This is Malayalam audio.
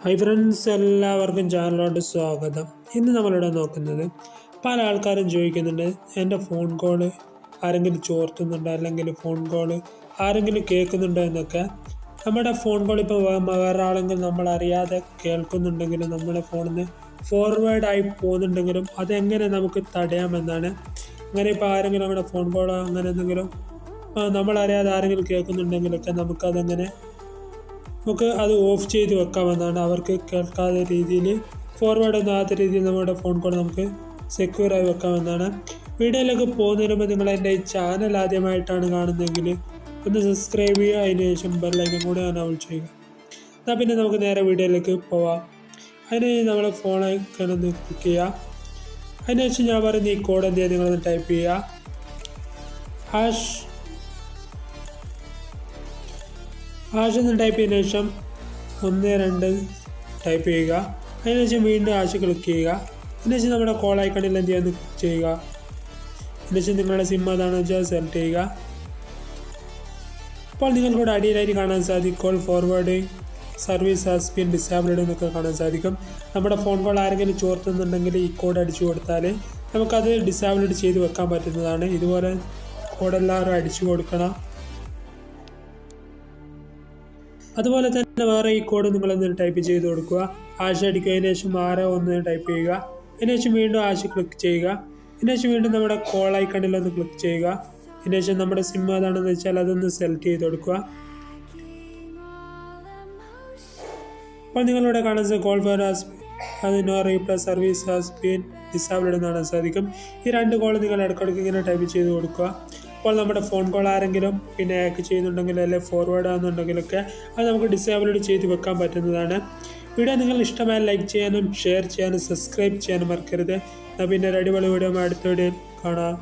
ഹൈ ഫ്രണ്ട്സ്, എല്ലാവർക്കും ചാനലിലോട്ട് സ്വാഗതം. ഇന്ന് നമ്മളിവിടെ നോക്കുന്നത്, പല ആൾക്കാരും ചോദിക്കുന്നുണ്ട്, എൻ്റെ ഫോൺ കോള് ആരെങ്കിലും ചോർത്തുന്നുണ്ടോ, അല്ലെങ്കിൽ ഫോൺ കോള് ആരെങ്കിലും കേൾക്കുന്നുണ്ടോ എന്നൊക്കെ. നമ്മുടെ ഫോൺ കോൾ ഇപ്പോൾ വേറെ ആളെങ്കിലും നമ്മളറിയാതെ കേൾക്കുന്നുണ്ടെങ്കിലും നമ്മുടെ ഫോണിൽ നിന്ന് ഫോർവേഡായി പോകുന്നുണ്ടെങ്കിലും അതെങ്ങനെ നമുക്ക് തടയാമെന്നാണ്. അങ്ങനെ ഇപ്പോൾ ആരെങ്കിലും നമ്മുടെ ഫോൺ കോളോ അങ്ങനെ എന്തെങ്കിലും നമ്മളറിയാതെ ആരെങ്കിലും കേൾക്കുന്നുണ്ടെങ്കിലൊക്കെ നമുക്ക് അത് ഓഫ് ചെയ്ത് വെക്കാമെന്നാണ്. അവർക്ക് കേൾക്കാത്ത രീതിയിൽ, ഫോർവേഡ് ഒന്നും ആകാത്ത രീതിയിൽ നമ്മുടെ ഫോൺ കോൾ നമുക്ക് സെക്യൂറായി വെക്കാമെന്നാണ്. വീഡിയോയിലേക്ക് പോകുന്നതിന് മുമ്പ് നിങ്ങൾ എൻ്റെ ഈ ചാനൽ ആദ്യമായിട്ടാണ് കാണുന്നതെങ്കിൽ ഒന്ന് സബ്സ്ക്രൈബ് ചെയ്യുക, അതിന് ശേഷം ബെല്ലൈക്കൻ കൂടെ എനേബിൾ ചെയ്യുക. എന്നാൽ പിന്നെ നമുക്ക് നേരെ വീഡിയോയിലേക്ക് പോവാം. അതിന് നമ്മൾ ഫോൺ ഐക്കൺ ഒന്ന് ക്ലിക്ക് ചെയ്യുക. അതിനുശേഷം ഞാൻ പറയുന്ന ഈ കോഡ് എന്ത് ചെയ്യുക, നിങ്ങളൊന്ന് ടൈപ്പ് ചെയ്യുക. ഹാഷ് എന്ന് ടൈപ്പ് ചെയ്തതിനു ശേഷം 12 ടൈപ്പ് ചെയ്യുക. അതിനുശേഷം വീണ്ടും ഹാഷ് ക്ലിക്ക് ചെയ്യുക. അതിനുശേഷം നമ്മുടെ കോൾ ഐക്കണിൽ എന്ത് ചെയ്യാൻ ക്ലിക്ക് ചെയ്യുക. അതിനുശേഷം നിങ്ങളുടെ സിം അതാണെന്ന് വെച്ചാൽ സെലക്ട് ചെയ്യുക. അപ്പോൾ നിങ്ങൾക്കൂടെ അടിയിലായിട്ട് കാണാൻ സാധിക്കും, call forwarding service has been disabled എന്നൊക്കെ കാണാൻ സാധിക്കും. നമ്മുടെ ഫോൺ കോൾ ആരെങ്കിലും ചോർത്തുന്നുണ്ടെങ്കിൽ ഈ കോഡ് അടിച്ചു കൊടുത്താൽ നമുക്കത് ഡിസേബിൾഡ് ചെയ്ത് വെക്കാൻ പറ്റുന്നതാണ്. ഇതുപോലെ കോഡ് എല്ലാവരും അടിച്ചു കൊടുക്കണം. അതുപോലെ തന്നെ വേറെ ഈ കോഡ് നിങ്ങളൊന്ന് ടൈപ്പ് ചെയ്ത് കൊടുക്കുക. ഹാഷ് അടിക്കുക. അതിന് ശേഷം 61 ടൈപ്പ് ചെയ്യുക. അതിന് ശേഷം വീണ്ടും ഹാഷ് ക്ലിക്ക് ചെയ്യുക. അതിന് ശേഷം വീണ്ടും നമ്മുടെ കോൾ ഐക്കണിലൊന്ന് ക്ലിക്ക് ചെയ്യുക. അതിന് ശേഷം നമ്മുടെ സിം ഏതാണെന്ന് വെച്ചാൽ അതൊന്ന് സെലക്ട് ചെയ്ത് കൊടുക്കുക. അപ്പോൾ നിങ്ങളിവിടെ കാണുന്നത് കോൾ ഫോർ അത് no reply service has been disabled എന്ന് കാണാൻ സാധിക്കും. ഈ 2 കോൾ നിങ്ങൾ ഇടയ്ക്കിടയ്ക്ക് ഇങ്ങനെ ടൈപ്പ് ചെയ്ത് കൊടുക്കുക. അപ്പോൾ നമ്മുടെ ഫോൺ കോൾ ആരെങ്കിലും ഹാക്ക് ചെയ്യുന്നുണ്ടെങ്കിൽ അല്ലെങ്കിൽ ഫോർവേഡ് ആകുന്നുണ്ടെങ്കിലൊക്കെ അത് നമുക്ക് ഡിസേബിൾഡ് ചെയ്ത് വെക്കാൻ പറ്റുന്നതാണ്. വീഡിയോ നിങ്ങൾ ഇഷ്ടമായ ലൈക്ക് ചെയ്യാനും ഷെയർ ചെയ്യാനും സബ്സ്ക്രൈബ് ചെയ്യാനും മറക്കരുത്. എന്നാൽ പിന്നെ ഒരു അടിപൊളി വീഡിയോ അടുത്ത വീഡിയോയിൽ കാണാം.